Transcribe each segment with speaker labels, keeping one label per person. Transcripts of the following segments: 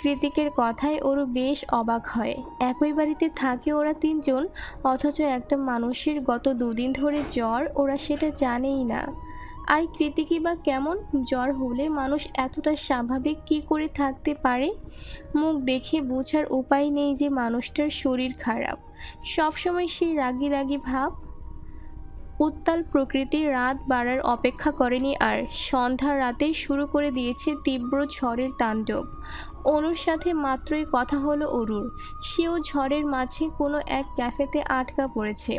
Speaker 1: কৃতিকের কথায় ওরও বেশ অবাক হয়। একই বাড়িতে থাকে ওরা তিনজন, অথচ একটা মানুষের গত দুদিন ধরে জ্বর, ওরা সেটা জানেই না। আর কৃতিকই বা কেমন? জ্বর হলে মানুষ এতটা স্বাভাবিক কি করে থাকতে পারে? মুখ দেখে বোঝার উপায় নেই যে মানুষটার শরীর খারাপ। সবসময় সেই রাগী রাগী ভাব। উত্তাল প্রকৃতি রাত বাড়ার অপেক্ষা করেনি আর, সন্ধ্যা রাতেই শুরু করে দিয়েছে তীব্র ঝড়ের তাণ্ডব। অনুর সাথে মাত্রই কথা হলো অরুর। সেও ঝড়ের মাঝে কোনো এক ক্যাফেতে আটকা পড়েছে।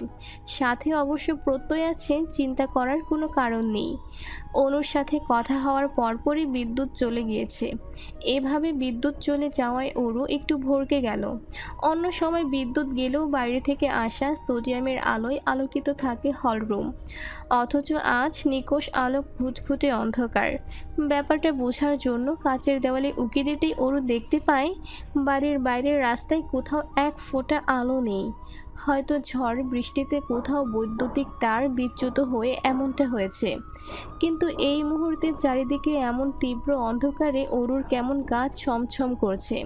Speaker 1: সাথে অবশ্য প্রত্যয় আছে, চিন্তা করার কোনো কারণ নেই। অনুর সাথে কথা হওয়ার পরপরই বিদ্যুৎ চলে গিয়েছে। এভাবে বিদ্যুৎ চলে যাওয়ায় অরু একটু ভড়কে গেল। অন্য সময় বিদ্যুৎ গেলেও বাইরে থেকে আসা সোডিয়ামের আলোয় আলোকিত থাকে হলরুম, অথচ আজ নিকোষ আলো ঘুটঘুটে অন্ধকার। ব্যাপারটা বোঝার জন্য কাচের দেওয়ালে উকি দিতেই ওরও দেখতে পায় বাড়ির বাইরের রাস্তায় কোথাও এক ফোঁটা আলো নেই। হয়তো ঝড় বৃষ্টিতে কোথাও বৈদ্যুতিক তার বিচ্যুত হয়ে এমনটা হয়েছে। কিন্তু এই মুহূর্তে চারিদিকে এমন তীব্র অন্ধকারে অরুর কেমন গা ছমছম করছে।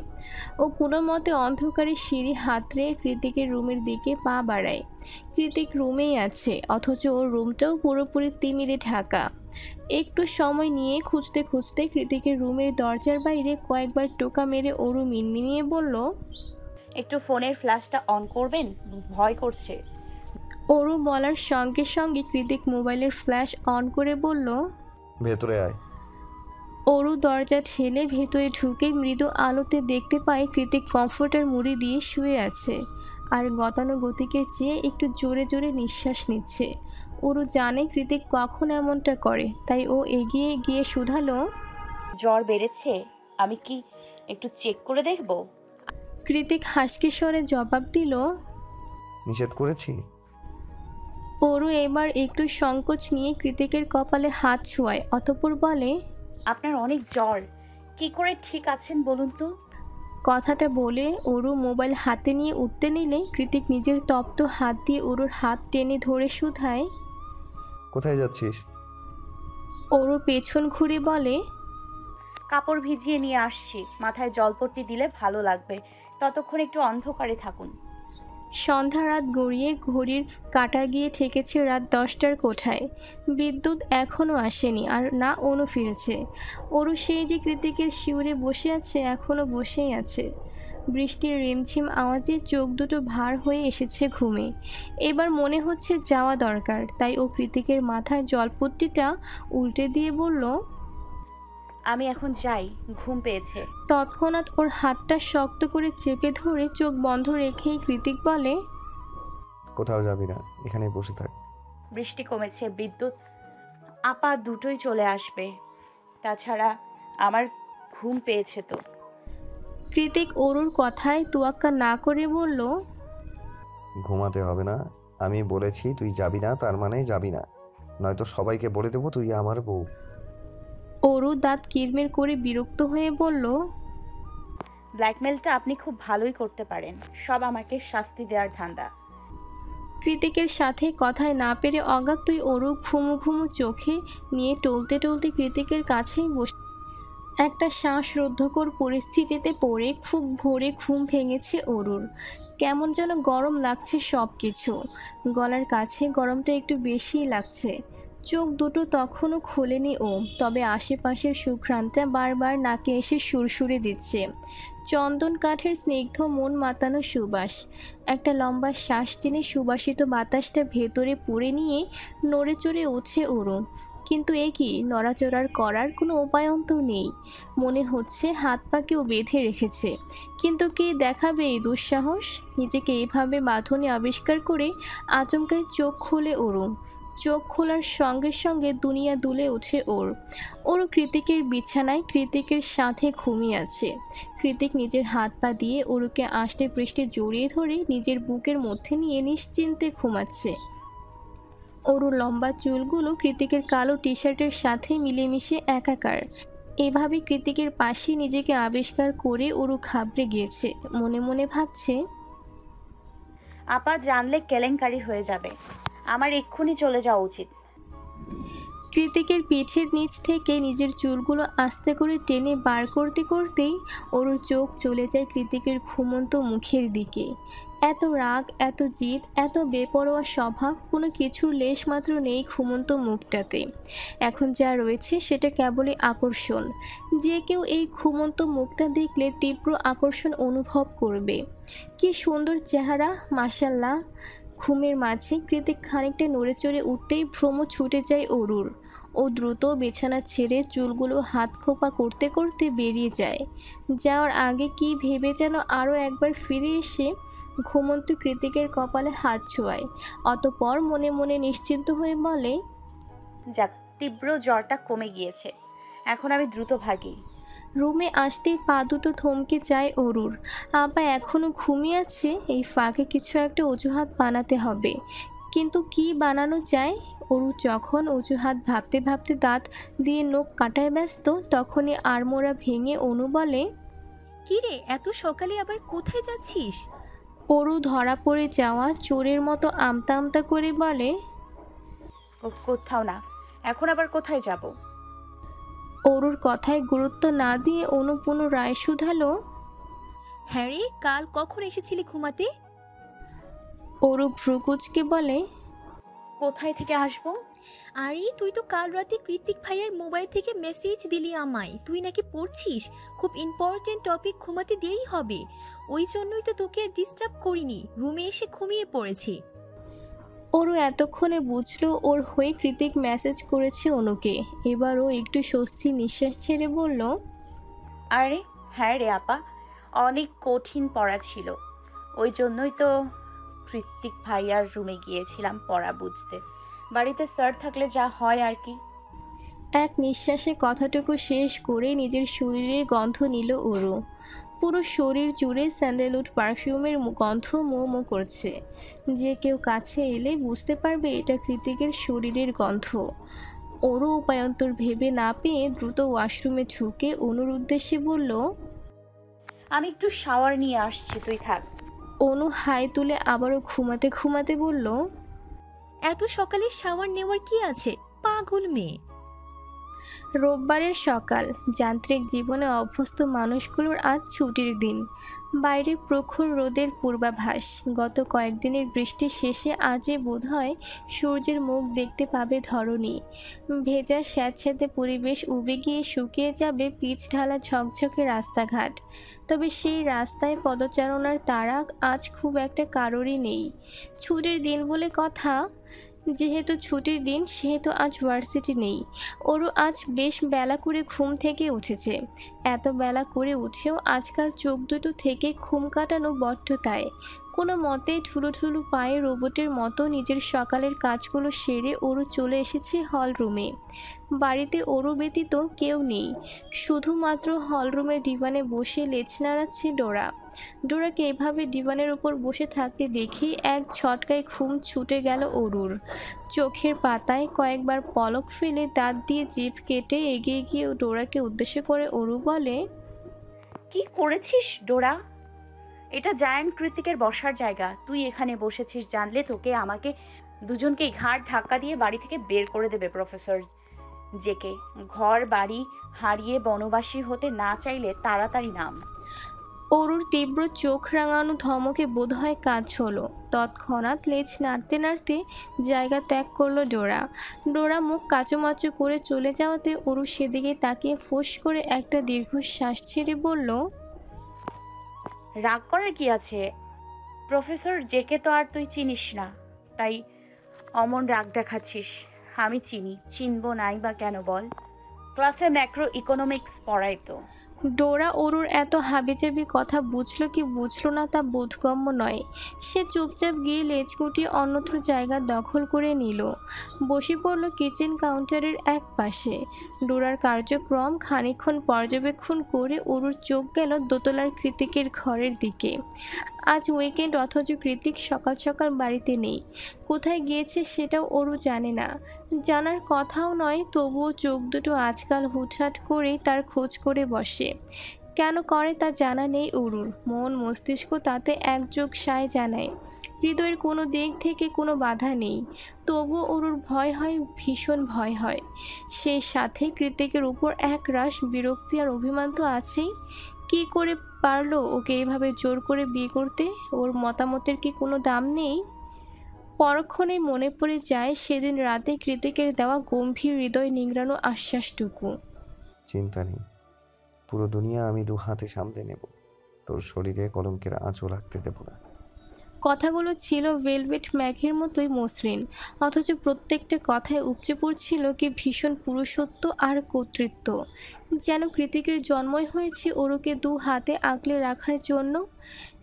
Speaker 1: ও কোনো মতে অন্ধকারে সিঁড়ি হাতড়ে কৃতিকের রুমের দিকে পা বাড়ায়। কৃতিক রুমেই আছে, অথচ ওর রুমটাও পুরোপুরি তিমিরে ঢাকা। একটু সময় নিয়ে খুঁজতে খুঁজতে কৃতিকের রুমের দরজার বাইরে কয়েকবার টোকা মেরে অরু মিনমিনিয়ে বলল,
Speaker 2: একটু ফোনের ফ্ল্যাশটা অন করবেন, ভয় করছে।
Speaker 1: অরু বলার সঙ্গে সঙ্গে কৃতিক মোবাইলের ফ্ল্যাশ অন করে বলল,
Speaker 3: ভেতরে আয়।
Speaker 1: অরু দরজা ঠেলে ভেতরে ঢুকে মৃদু আলোতে দেখতে পায় কৃতিক কমফোর্টার মুড়ি দিয়ে শুয়ে আছে আর গতানুগতিকের চেয়ে একটু জোরে জোরে নিঃশ্বাস নিচ্ছে। অরু জানে কৃতিক কখন এমনটা করে, তাই ও এগিয়ে গিয়ে শুধালো,
Speaker 2: জ্বর বেড়েছে, আমি কি একটু চেক করে দেখব?
Speaker 1: কৃতিক হাসকি স্বরে জবাব দিল,
Speaker 3: নিষেধ করেছি?
Speaker 1: অরু এবার একটু সংকোচ নিয়ে কৃতিকের কপালে হাত ছোঁয়ায়, অতঃপর বলে,
Speaker 2: আপনার অনেক জ্বর, কি করে ঠিক আছেন বলুন তো?
Speaker 1: কথাটা বলে অরু মোবাইল হাতে নিয়ে উঠতে নিলে কৃতিক নিজের তপ্ত হাত দিয়ে অরুর হাত টেনে ধরে শুধায়।
Speaker 3: কোথায় যাচ্ছিস?
Speaker 1: অরু পেছন ঘুরে বলে,
Speaker 2: কাপড় ভিজিয়ে নিয়ে আসছি, মাথায় জলপট্টি দিলে ভালো লাগবে। ততক্ষণ একটু অন্ধকারে থাকুন।
Speaker 1: সন্ধ্যা রাত গড়িয়ে ঘড়ির কাঁটা গিয়ে ঠেকেছে রাত 10টার কোঠায়। বিদ্যুৎ এখনও আসেনি, আর না অনু ফিরেছে। অরু সেই যে কৃতিকের শিউরে বসে আছে, এখনও বসেই আছে। বৃষ্টির রিমঝিম আওয়াজে চোখ দুটো ভার হয়ে এসেছে ঘুমে। এবার মনে হচ্ছে যাওয়া দরকার, তাই ও কৃতিকের মাথায় জলপট্টিটা উল্টে দিয়ে বলল,
Speaker 2: আমি এখন যাই, ঘুম পেয়েছে।
Speaker 1: তৎক্ষণাৎ ওর হাতটা শক্ত করে চেপে ধরে চোখ বন্ধ রেখেই কৃতিক বলে,
Speaker 3: কোথাও যাবি না, এখানেই বসে থাক।
Speaker 2: বৃষ্টি কমেছে, বিদ্যুৎ আপা দুটোই চলে আসবে। তাছাড়া আমার ঘুম পেয়েছে তো।
Speaker 1: কৃতিক অরুর কথায় তোয়াক্কা না করে বলল,
Speaker 3: ঘুমাতে হবে না, আমি বলেছি তুই যাবি না, তার মানে যাবি না, নয়তো সবাইকে বলে দেবো তুই আমার বউ।
Speaker 1: অরু দাঁত কিরমির করে বিরক্ত হয়ে বলল,
Speaker 2: ব্ল্যাকমেলটা আপনি খুব ভালোই করতে পারেন, সব আমাকে শাস্তি দেওয়ার ধান্দা।
Speaker 1: কৃতিকের সাথে কথায় না পেরে অগাত্যই অরু ঘুমু ঘুমু চোখে নিয়ে টলতে টলতে কৃতিকের কাছেই বসে। একটা শ্বাসরুদ্ধকর পরিস্থিতিতে পড়ে খুব ভোরে ঘুম ভেঙেছে অরুর। কেমন যেন গরম লাগছে সব কিছু। গলার কাছে গরমটা একটু বেশিই লাগছে। চোখ দুটো তখনও খোলেনি ও, তবে আশেপাশের সুঘ্রাণটা বারবার নাকে এসে সুরসুরে দিচ্ছে। চন্দন কাঠের স্নিগ্ধ মন মাতানো সুবাস। একটা লম্বা শ্বাস টেনে সুবাসিত বাতাসটা ভেতরে পুরে নিয়ে নড়ে চড়ে উঠছে অরু। কিন্তু এ কি, নড়াচড়ার করার কোনো উপায়ন্তর নেই। মনে হচ্ছে হাত পা কেউ বেঁধে রেখেছে। কিন্তু কে দেখাবে এই দুঃসাহস? নিজেকে এইভাবে বাঁধনে আবিষ্কার করে আচমকাই চোখ খুলে অরু। চোখ খোলার সঙ্গে সঙ্গে দুনিয়া দুলে ওঠে ওর। ওর কৃতিকের বিছানায় কৃতিকের সাথে ঘুমিয়ে আছে। কৃতিক নিজের হাত পা দিয়ে ওরুকে আষ্টে পৃষ্ঠে জড়িয়ে ধরে নিজের বুকের মধ্যে নিয়ে নিশ্চিন্তে ঘুমাচ্ছে। অরুর লম্বা চুলগুলো কৃতিকের কালো টি শার্টের সাথে মিলেমিশে একাকার। এভাবে কৃতিকের পাশে নিজেকে আবিষ্কার করে অরু ঘাবড়ে গিয়েছে। মনে মনে ভাবছে,
Speaker 2: আপা জানলে কেলেঙ্কারি হয়ে যাবে, আমার এক্ষুনি চলে যাওয়া উচিত।
Speaker 1: কৃতিকের পিঠের নিচ থেকে নিজের চুলগুলো আস্তে করে টেনে বার করতে করতেই ওর চোখ চলে যায় কৃতিকের ঘুমন্ত মুখের দিকে। এত রাগ, এত জিদ, এত বেপরোয়া স্বভাব, কোনো কিছুর লেশমাত্র নেই ঘুমন্ত মুখটাতে। এখন যা রয়েছে সেটা কেবলই আকর্ষণ। যে কেউ এই ঘুমন্ত মুখটা দেখলে তীব্র আকর্ষণ অনুভব করবে। কি সুন্দর চেহারা, মাশাল্লাহ। ঘুমের মাঝে কৃতিক খানিকটা নড়ে চড়ে উঠতেই ভ্রম ছুটে যায় অরুর। ও দ্রুত বিছানা ছেড়ে চুলগুলো হাত খোপা করতে করতে বেরিয়ে যায়। যাওয়ার আগে কি ভেবে যেন আরও একবার ফিরে এসে ঘুমন্ত কৃতিকের কপালে হাত ছোঁয়ায়। অতঃপর মনে মনে নিশ্চিন্ত হয়ে বলে,
Speaker 2: যাক, তীব্র জ্বরটা কমে গিয়েছে, এখন আমি দ্রুত ভাগি।
Speaker 1: রুমে আসতেই পা দুটো থমকে যায় অরুর। আপা এখনো ঘুমিয়ে আছে, এই ফাঁকে কিছু একটা অজুহাত বানাতে হবে। কিন্তু কি বানানো যায়? অরু যখন অজুহাত ভাবতে ভাবতে দাঁত দিয়ে নখ কাটায় ব্যস্ত, তখনই আড়মোড়া ভেঙে অনু বলে,
Speaker 4: কি রে, এত সকালে আবার কোথায় যাচ্ছিস?
Speaker 1: অরু ধরা পড়ে যাওয়া চোরের মতো আমতা আমতা করে বলে,
Speaker 2: কোথাও না। এখন আবার কোথায় যাব?
Speaker 1: অরুর কথায় গুরুত্ব না দিয়ে অনু পুনরায় শুধালো,
Speaker 4: হ্যাঁ রে, কাল কখন এসেছিলি ঘুমাতে?
Speaker 1: অরু ভ্রুকুচকে বলে,
Speaker 2: কোথায় থেকে আসবো?
Speaker 4: আরে তুই তো কাল রাতে কৃতিক ভাইয়ের মোবাইল থেকে মেসেজ দিলি আমায়, তুই নাকি পড়ছিস, খুব ইম্পর্টেন্ট টপিক, ঘুমাতে দেরি হবে। ওই জন্যই তো তোকে আর ডিস্টার্ব করিনি, রুমে এসে ঘুমিয়ে পড়েছি।
Speaker 1: অরু এতক্ষণে বুঝলো ওর হয়ে কৃতিক মেসেজ করেছে অনুকে। এবার ও একটু স্বস্তির নিঃশ্বাস ছেড়ে বলল,
Speaker 2: আরে হ্যাঁ রে আপা, অনেক কঠিন পড়া ছিল, ওই জন্যই তো কৃত্তিক ভাইয়ার রুমে গিয়েছিলাম পড়া বুঝতে। বাড়িতে স্যার থাকলে যা হয় আর কি।
Speaker 1: এক নিঃশ্বাসে কথাটুকু শেষ করে নিজের শরীরের গন্ধ নিল অরু। পুরো শরীর জুড়ে স্যান্ডেলউড পারফিউমের গন্ধ মো মো করছে। যে কেউ কাছে এলে বুঝতে পারবে এটা কৃতিকের শরীরের গন্ধ। অরু উপায়ন্তর ভেবে না পেয়ে দ্রুত ওয়াশরুমে ঢুকে অনুর উদ্দেশ্যে বলল,
Speaker 2: আমি একটু শাওয়ার নিয়ে আসছি, তুই থাক।
Speaker 1: অনু হাই তুলে আবারও ঘুমাতে ঘুমাতে বলল,
Speaker 4: এত সকালে শাওয়ার নেওয়ার কি আছে, পাগল মেয়ে।
Speaker 1: রোববারের সকাল, যান্ত্রিক জীবনে অভ্যস্ত মানুষগুলোর আজ ছুটির দিন। বাইরে প্রখর রোদের পূর্বাভাস। গত কয়েকদিনের বৃষ্টি শেষে আজই বোধহয় সূর্যের মুখ দেখতে পাবে ধরণী। ভেজা স্যাঁতস্যাঁতে পরিবেশ উবে গিয়ে শুকিয়ে যাবে পিচ ঢালা ঝকঝকে রাস্তাঘাট। তবে সেই রাস্তায় পদচারণার তাড়া আজ খুব একটা কারোরই নেই। ছুটির দিন বলে কথা। যেহেতু ছুটির দিন সেহেতু আজ ভার্সিটি নেই। ওরও আজ বেশ বেলা করে ঘুম থেকে উঠেছে। এত বেলা করে উঠেও আজকাল চোখ দুটো থেকে ঘুম কাটানো বড্ড তাই। কোনো মতে ঠুলো ঠুলো পায়ে রোবটের মতো নিজের সকালের কাজগুলো সেরে ওরও চলে এসেছে হল রুমে। বাড়িতে ওরও ব্যতীত কেউ নেই। শুধুমাত্র হলরুমের ডিভানে বসে লেজ নাড়াচ্ছে ডোরা। ডোরাকে এভাবে ডিভানের উপর বসে থাকতে দেখে এক ঝটকায় ঘুম ছুটে গেল অরুর। চোখের পাতায় কয়েকবার পলক ফেলে দাঁত দিয়ে জিভ কেটে এগিয়ে গিয়ে ডোরাকে উদ্দেশ্য করে অরু বলে,
Speaker 2: কি করেছিস ডোরা? এটা জায়ান্ট কৃতিকের বসার জায়গা, তুই এখানে বসেছিস জানলে তোকে আমাকে দুজনকে ঘাড় ধাক্কা দিয়ে বাড়ি থেকে বের করে দেবে প্রফেসর জেকে। ঘর বাড়ি হারিয়ে বনবাসী হতে না চাইলে তাড়াতাড়ি নাম।
Speaker 1: অরুর তীব্র চোখ রাঙানো ধমকে বোধহয় কাজ হলো। তৎক্ষণাৎ লেজ নাড়তে নাড়তে জায়গা ত্যাগ করলো ডোরা। ডোরা মুখ কাচুমাচু করে চলে যাওয়াতে অরু সেদিকে তাকিয়ে ফোঁস করে একটা দীর্ঘশ্বাস ছেড়ে বলল,
Speaker 2: রাগ করার কি আছে? প্রফেসর জেকে তো আর তুই চিনিস না, তাই অমন রাগ দেখাচ্ছিস। আমি চিনি, চিনবো নাই বা কেন বল? ক্লাসে ম্যাক্রো ইকোনমিক্স পড়াই তো।
Speaker 1: ডোরা অরুর এত হাবিজাবি কথা বুঝলো কি বুঝলো না তা বোধগম্য নয়। সে চুপচাপ গিয়ে লেজ গুটিয়ে অন্যত্র জায়গা দখল করে নিল। বসে পড়ল কিচেন কাউন্টারের এক পাশে। ডোরার কার্যক্রম খানিকক্ষণ পর্যবেক্ষণ করে অরুর চোখ গেল দোতলার কৃতিকের ঘরের দিকে। আজ উইকেন্ড অথচ কৃতিক সকাল সকাল বাড়িতে নেই। কোথায় গিয়েছে সেটাও অরু জানে না। জানার কথাও নয়, তবুও চোখ দুটো আজকাল হুটহাট করেই তার খোঁজ করে বসে। কেন করে তা জানা নেই অরুর। মন মস্তিষ্ক তাতে একযোগ সায় জানায়। হৃদয়ের কোনো দিক থেকে কোনো বাধা নেই, তবুও অরুর ভয় হয়, ভীষণ ভয় হয়। সেই সাথে কৃতিকের উপর এক রাশ বিরক্তি আর অভিমান তো আছেই। কি করে পারলো ওকে এইভাবে জোর করে বিয়ে করতে? ওর মতামতের কি কোনো দাম নেই? পরক্ষণেই মনে পড়ে যায় সেদিন রাতে কৃতিকের দেওয়া গম্ভীর হৃদয় নিংড়ানো আশ্বাসটুকু।
Speaker 3: চিন্তা নেই, পুরো দুনিয়া আমি 2 হাতে সামলে নেব। তোর শরীরে কলঙ্কের আঁচও লাগতে দেব না।
Speaker 1: কথাগুলো ছিল ভেলভেট ম্যাঘের মতোই মসৃণ, অথচ প্রত্যেকটা কথায় উপচে পড়ছিল কি ভীষণ পুরুষত্ব আর কর্তৃত্ব। যেন কৃতিকের জন্মই হয়েছে ওরকে 2 হাতে আগলে রাখার জন্য।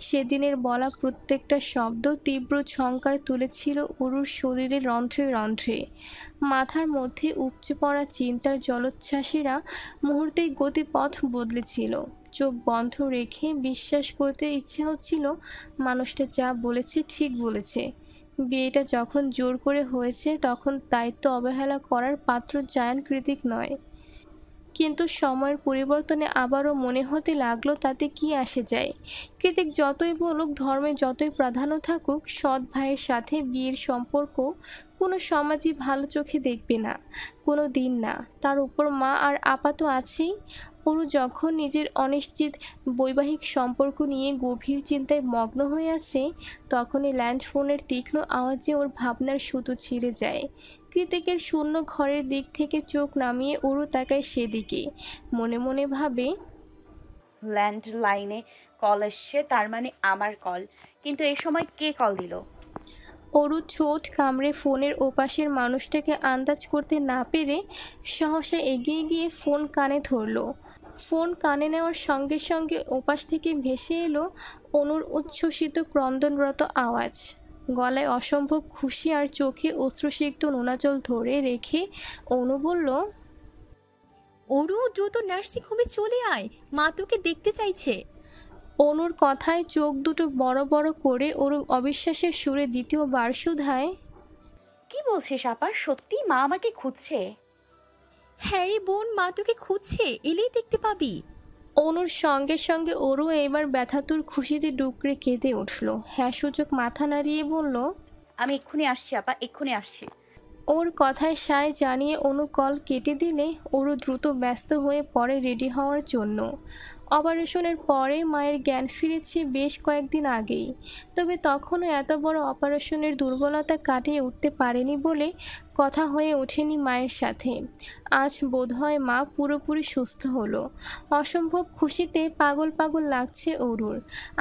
Speaker 1: সেদিনের বলা প্রত্যেকটা শব্দ তীব্র ঝংকার তুলেছিল অরুর শরীরে রন্ধ্রে রন্ধ্রে। মাথার মধ্যে উপচে পড়া চিন্তার জলোচ্ছ্বাসীরা মুহূর্তেই গতিপথ বদলেছিল। চোখ বন্ধ রেখে বিশ্বাস করতে ইচ্ছে হচ্ছিল মানুষটা যা বলেছে ঠিক বলেছে। বিয়েটা যখন জোর করে হয়েছে তখন দায়িত্ব অবহেলা করার পাত্র জায়ান কৃতিক নয়। কিন্তু সময়ের পরিবর্তনে আবারও মনে হতে লাগলো তাতে কি আসে যায়। কৃতিক যতই বলুক, ধর্মে যতই প্রাধান্য থাকুক, সৎ ভাইয়ের সাথে বিয়ের সম্পর্ক কোনো সমাজই ভালো চোখে দেখবে না, কোনো দিন না। তার উপর মা আর আপা তো আছেই। অরু যখন নিজের অনিশ্চিত বৈবাহিক সম্পর্ক নিয়ে গভীর চিন্তায় মগ্ন হয়ে আছে, তখনই ল্যান্ডফোনের তীক্ষ্ণ আওয়াজে ওর ভাবনার সুতো ছিঁড়ে যায়। কৃতিকের শূন্য ঘরের দিক থেকে চোখ নামিয়ে অরু তাকায় সেদিকে। মনে মনে ভাবে,
Speaker 2: ল্যান্ডলাইনে কল এসছে, তার মানে আমার কল। কিন্তু এই সময় কে কল দিল?
Speaker 1: অরু ঠোঁট কামড়ে ফোনের ওপাশের মানুষটাকে আন্দাজ করতে না পেরে সহসা এগিয়ে গিয়ে ফোন কানে ধরল। ফোন কানে নেওয়ার সঙ্গে সঙ্গে ওপাশ থেকে ভেসে এলো অনুর উচ্ছ্বসিত ক্রন্দনরত আওয়াজ। গলায় অসম্ভব খুশি আর চোখে অশ্রুসিক্ত নোনাজল ধরে রেখে অনু বলল,
Speaker 4: অরু, দ্রুত নার্সিং হোমে চলে আয়, মা তোকে দেখতে চাইছে।
Speaker 1: অনুর কথায় চোখ দুটো বড় বড় করে অরু অবিশ্বাসের সুরে দ্বিতীয়বার শুধায়,
Speaker 2: কি বলছিস আপা? সত্যি মা আমাকে খুঁজছে?
Speaker 4: হ্যাঁ রে বোন, মা তোকে খুঁজছে, এলেই দেখতে পাবি।
Speaker 1: অনুর সঙ্গে সঙ্গে অরু এবার ব্যথাতুর খুশিতে ডুকরে কেঁদে উঠল। হ্যাঁ সূচক মাথা নাড়িয়ে বলল,
Speaker 2: আমি এক্ষুনি আসছি আপা, এক্ষুনি আসছি।
Speaker 1: ওর কথায় সায় জানিয়ে অনু কল কেটে দিলে অরু দ্রুত ব্যস্ত হয়ে পড়ে রেডি হওয়ার জন্য। অপারেশনের পরে মায়ের জ্ঞান ফিরেছে বেশ কয়েকদিন আগেই, তবে তখনও এত বড় অপারেশনের দুর্বলতা কাটিয়ে উঠতে পারেনি বলে কথা হয়ে ওঠেনি মায়ের সাথে। আজ বোধহয় মা পুরোপুরি সুস্থ হলো। অসম্ভব খুশিতে পাগল পাগল লাগছে অরুর।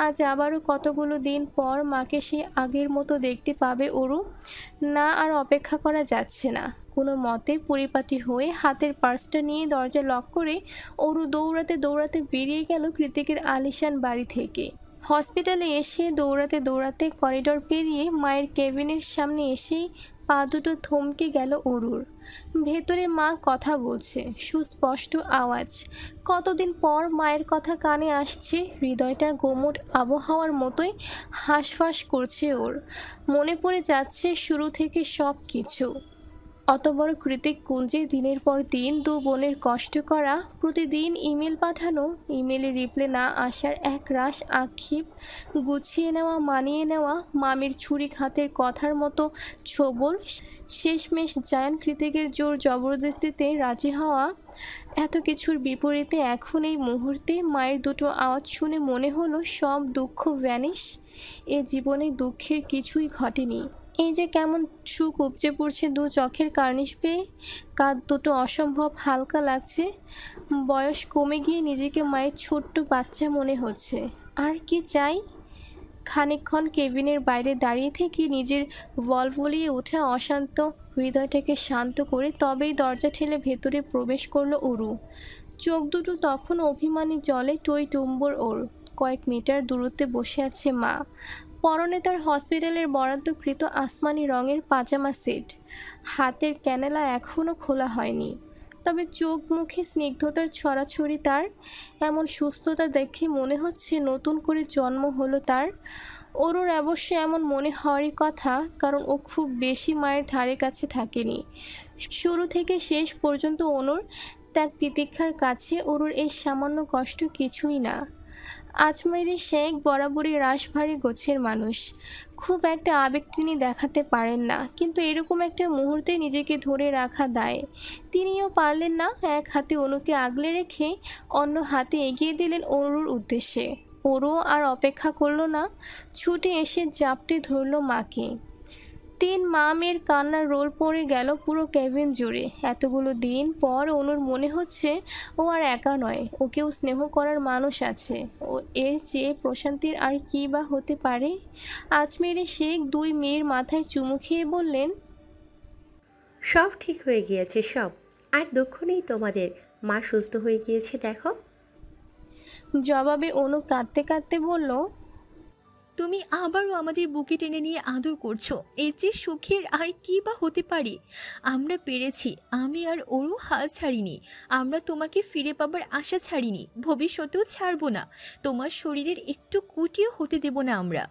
Speaker 1: আজ আবারও কতগুলো দিন পর মাকে সে আগের মতো দেখতে পাবে অরু। না আর অপেক্ষা করা যাচ্ছে না। কোনো মতে পরিপাটি হয়ে হাতের পার্সটা নিয়ে দরজা লক করে অরু দৌড়াতে দৌড়াতে বেরিয়ে গেল কৃতিকের আলিশান বাড়ি থেকে। হসপিটালে এসে দৌড়াতে দৌড়াতে করিডোর পেরিয়ে মায়ের কেবিনের সামনে এসেই পা দুটো থমকে গেল অরুর। ভেতরে মা কথা বলছে, সুস্পষ্ট আওয়াজ। কতদিন পর মায়ের কথা কানে আসছে। হৃদয়টা গোমট আবহাওয়ার মতোই হাঁসফাঁস করছে ওর। মনে পড়ে যাচ্ছে শুরু থেকে সব কিছু। অত বড় কৃতিক কুঞ্জে দিনের পর দিন 2 বোনের কষ্ট করা, প্রতিদিন ইমেল পাঠানো, ইমেলে রিপ্লে না আসার এক রাশ আক্ষেপ, গুছিয়ে নেওয়া মানিয়ে নেওয়া, মামির ছুরিঘাতের কথার মতো ছোবল, শেষমেশ জায়ান কৃতিকের জোর জবরদস্তিতে রাজি হওয়া। এত কিছুর বিপরীতে এখন এই মুহূর্তে মায়ের দুটো আওয়াজ শুনে মনে হলো সব দুঃখ ভ্যানিশ। এ জীবনে দুঃখের কিছুই ঘটেনি। এই যে কেমন সুখ উপচে পড়ছে 2 চোখের কার্নিশ পেয়ে। কাঁধ দুটো অসম্ভব হালকা লাগছে। বয়স কমে গিয়ে নিজেকে মায়ের ছোট্ট বাচ্চা মনে হচ্ছে। আর কি চাই? খানিকক্ষণ কেবিনের বাইরে দাঁড়িয়ে থেকে নিজের ভলভলিয়ে ওঠা অশান্ত হৃদয়টাকে শান্ত করে তবেই দরজা ঠেলে ভেতরে প্রবেশ করলো অরু। চোখ দুটো তখন অভিমানী জলে টইটুম্বর ওর। কয়েক মিটার দূরত্বে বসে আছে মা। পরনে তার হসপিটালের বরাদ্দকৃত আসমানি রঙের পাজামা সেট। হাতের ক্যানেলা এখনও খোলা হয়নি, তবে চোখ মুখে স্নিগ্ধতার ছড়াছড়ি তার। এমন সুস্থতা দেখে মনে হচ্ছে নতুন করে জন্ম হলো তার। অরুর অবশ্য এমন মনে হওয়ারই কথা, কারণ ও খুব বেশি মায়ের ধারে কাছে থাকেনি। শুরু থেকে শেষ পর্যন্ত অনুর ত্যাগ তিতিক্ষার কাছে অরুর এই সামান্য কষ্ট কিছুই না। আজমেরি শেখ বরাবরই রাশভারী গোছের মানুষ, খুব একটা আবেগ তিনি দেখাতে পারেন না, কিন্তু এরকম একটা মুহূর্তে নিজেকে ধরে রাখা দায় তিনিও পারলেন না। এক হাতে অনুকে আগলে রেখে অন্য হাতে এগিয়ে দিলেন অরুর উদ্দেশ্যে। অরু আর অপেক্ষা করলো না, ছুটে এসে জাপটে ধরল মাকে। তিন মা মেয়ের কান্নার রোল পড়ে গেল পুরো কেবিন জুড়ে। এতগুলো দিন পর অনুর মনে হচ্ছে ও আর একা নয়, ওকেও স্নেহ করার মানুষ আছে। ও এর চেয়ে প্রশান্তির আর কী বা হতে পারে। আজমেরি শেখ দুই মেয়ের মাথায় চুমু খেয়ে বললেন,
Speaker 5: সব ঠিক হয়ে গিয়েছে সব। আর দুঃখ নেই তোমাদের, মা সুস্থ হয়ে গিয়েছে দেখো।
Speaker 1: জবাবে অনু কাঁদতে কাঁদতে বলল,
Speaker 4: তুমি আবারও আমাদের বুকে টেনে নিয়ে আদর করছো, এর চেয়ে সুখের আর কি বা হতে পারে। আমরা পেরেছি, আমি আর ওরও হাল ছাড়িনি। আমরা তোমাকে ফিরে পাবার আশা ছাড়িনি, ভবিষ্যতেও ছাড়বো না। তোমার শরীরের একটু কুটিও হতে দেব না আমরা।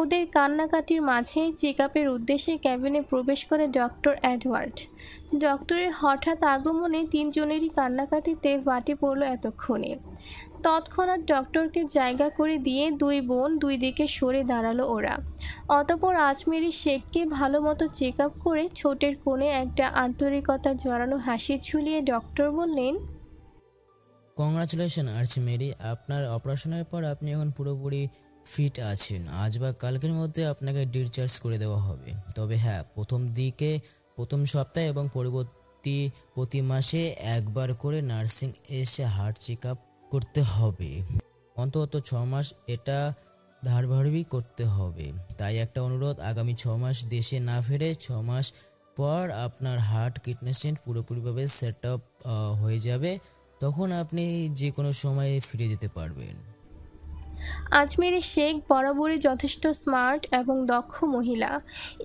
Speaker 1: ওদের কান্নাকাটির মাঝে চেক আপের উদ্দেশ্যে ক্যাবিনে প্রবেশ করে ডক্টর এডওয়ার্ড। ডক্টরের হঠাৎ আগমনে তিনজনেরই কান্নাকাটিতে ফাটে পড়ল এতক্ষণে। তৎক্ষণাৎ ডক্টরকে জায়গা করে দিয়ে দুই বোন দুই দিকে সরে দাঁড়ালো ওরা। অতঃপর আজমেরি শেখকে ভালো মতো চেক আপ করে ঠোঁটের কোণে একটা আন্তরিকতা জড়ানো হাসি ঝুলিয়ে ডক্টর বললেন,
Speaker 6: কংগ্রাচুলেশন আর্চমেরি, আপনার অপারেশনের পর আপনি এখন পুরোপুরি ফিট আছেন। আজ বা কালকের মধ্যে আপনাকে ডিসচার্জ করে দেওয়া হবে। তবে হ্যাঁ, প্রথম সপ্তাহে এবং পরবর্তী প্রতি মাসে একবার করে নার্সিং এসে হার্ট চেক আপ করতে হবে। অন্তত 6 মাস এটা ধারাবাহিক করতে হবে। তাই একটা অনুরোধ, আগামী 6 মাস দেশে না ফিরে 6 মাস পর আপনার হার্ট কিডনি পুরোপুরিভাবে সেট আপ হয়ে যাবে। তখন আপনি যে কোনো সময় ফিরে যেতে পারবেন।
Speaker 1: আজমেরি শেখ বরাবরই যথেষ্ট স্মার্ট এবং দক্ষ মহিলা।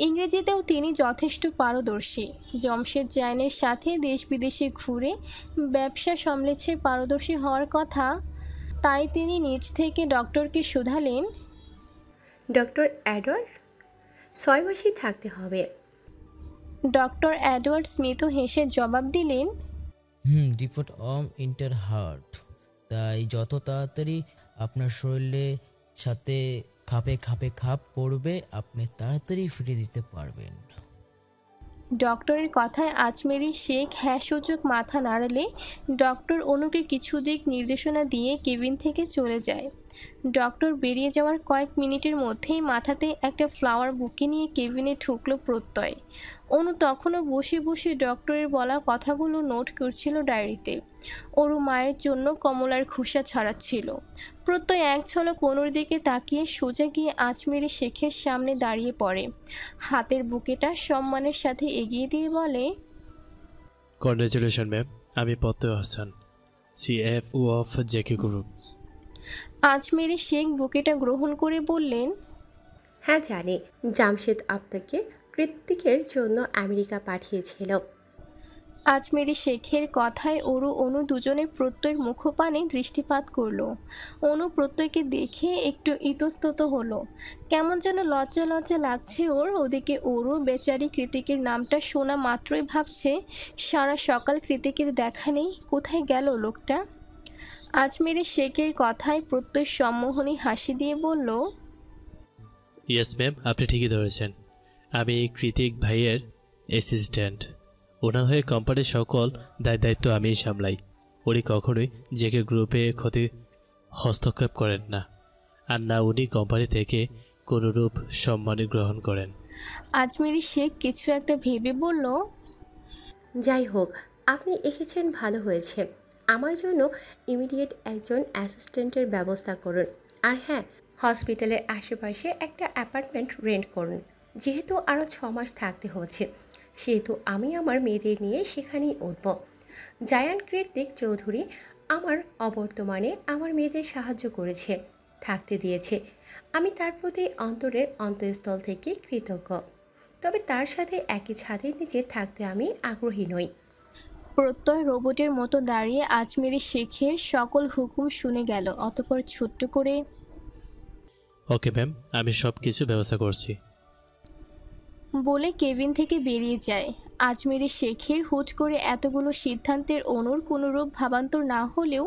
Speaker 1: ইংরেজিতেও তিনি যথেষ্ট পারদর্শী। জমশেদ জাইনের সাথে দেশ বিদেশে ঘুরে ব্যবসা সামলেছে, পারদর্শী হওয়ার কথা। তাই তিনি নিজ থেকে ডক্টরকে শোধালেন,
Speaker 5: ডক্টর অ্যাডওয়ার্ড, 6 মাসই থাকতে হবে।
Speaker 1: ডক্টর এডওয়ার্ড স্মিথ হেসে জবাব দিলেন,
Speaker 6: ডিপোর্ট অম ইন্টার হার্ট। তাই যত তাড়াতাড়ি আপনার শরীরের সাথে খাপ পড়বে আপনি তাড়াতাড়ি ফিরে দিতে পারবেন।
Speaker 1: ডক্টরের কথায় আজমেরি শেখ হ্যাঁ সূচক মাথা নাড়ালে ডক্টর অনুকে কিছু দিক নির্দেশনা দিয়ে কেবিন থেকে চলে যায়। ডক্টর বেরিয়ে যাওয়ার কয়েক মিনিটের মধ্যেই মাথাতে একটা ফ্লাওয়ার বুকে নিয়ে কেবিনে ঢুকলো প্রত্যয়। অনু তখনও বসে বসে ডক্টরের বলা কথাগুলো নোট করছিল ডায়েরিতে। ওরু মায়ের জন্য কমলার খোসা ছাড়াচ্ছিল। প্রত্যয় এক ঝলক অনুর দিকে তাকিয়ে সোজা গিয়ে আজমেরি শেখের সামনে দাঁড়িয়ে পড়ে। হাতের বুকেটা সম্মানের সাথে এগিয়ে দিয়ে বলে,
Speaker 7: কংগ্রেচুলেশন ম্যাম, আমি Pratyay Hasan, CFO of JK group.
Speaker 1: Ajmeri Sheikh বুকেটা গ্রহণ করে বললেন,
Speaker 5: হ্যাঁ জানি, জামশেদ আপনাকে কৃত্তিকের জন্য আমেরিকা পাঠিয়েছিল।
Speaker 1: আজমেরি শেখের কথায় ওরু অনু দুজনে প্রত্যয়ের মুখপানে দৃষ্টিপাত করলো। অনু প্রত্যয়কে দেখে একটু ইতস্তত হলো, কেমন যেন লজ্জা লজ্জা লাগছে ওর। ওদিকে ওরু বেচারি কৃতিকের নামটা শোনা মাত্রই ভাবছে সারা সকাল কৃতিকের দেখা নেই, কোথায় গেল লোকটা। আজমেরি শেখের কথায় প্রত্যয় সম্মোহনী হাসি দিয়ে বলল,
Speaker 7: ইয়েস ম্যাম, আপনি ঠিকই ধরেছেন। আমি কৃতিক ভাইয়ের অ্যাসিস্ট্যান্ট। ওনার হয়ে কোম্পানির সকল দায়িত্ব আমিই সামলাই। উনি কখনোই জেকে গ্রুপে ক্ষতি হস্তক্ষেপ করেন না, আর না উনি কোম্পানি থেকে কোনোরূপ সম্মানী গ্রহণ করেন।
Speaker 1: আজমেরি শেখ কিছু একটা ভেবে বলল,
Speaker 5: যাই হোক, আপনি এসেছেন ভালো হয়েছে। আমার জন্য ইমিডিয়েট একজন অ্যাসিস্ট্যান্টের ব্যবস্থা করুন। আর হ্যাঁ, হসপিটালের আশেপাশে একটা অ্যাপার্টমেন্ট রেন্ট করুন। যেহেতু আরও 6 মাস থাকতে হচ্ছে, সেহেতু আমি আমার মেয়েদের নিয়ে সেখানেই উঠব। জায়ান্ট কৃত্তিক চৌধুরী আমার অবর্তমানে আমার মেয়েদের সাহায্য করেছে, থাকতে দিয়েছে। আমি তার প্রতি অন্তরের অন্তঃস্থল থেকে কৃতজ্ঞ। তবে তার সাথে একই ছাদের নিচে থাকতে আমি আগ্রহী নই।
Speaker 1: প্রত্যয় রোবটের মতো দাঁড়িয়ে আজমেরি শেখের সকল হুকুম শুনে গেল। অতঃপর ছোট্ট করে,
Speaker 7: ওকে ম্যাম, আমি সব কিছু ব্যবস্থা করছি
Speaker 1: বলে কেবিন থেকে বেরিয়ে যায়। আজমেরি শেখের হুট করে এতগুলো সিদ্ধান্তের অনুর কোনোরূপ ভাবান্তর না হলেও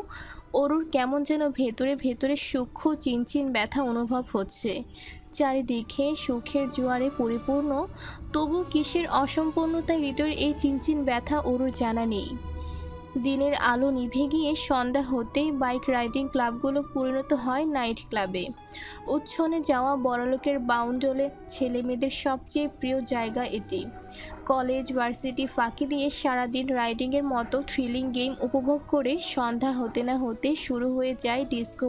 Speaker 1: অরুর কেমন যেন ভেতরে ভেতরে সূক্ষ্ম চিনচিন ব্যথা অনুভব হচ্ছে। চারিদিকে সুখের জোয়ারে পরিপূর্ণ, তবু কিসের অসম্পূর্ণতায় হৃদয়ের এই চিনচিন ব্যথা অরুর জানা নেই। দিনের আলো নিভে গিয়ে সন্ধ্যা হতেই বাইক রাইডিং ক্লাবগুলো পরিণত হয় নাইট ক্লাবে। উচ্ছনে যাওয়া বড়লোকের বাউন্ডলে ছেলেমেয়েদের সবচেয়ে প্রিয় জায়গা এটি। কলেজ ভার্সিটি ফাঁকি দিয়ে সারাদিন রাইডিংয়ের মতো থ্রিলিং গেম উপভোগ করে সন্ধ্যা হতে না হতে শুরু হয়ে যায় ডিস্কো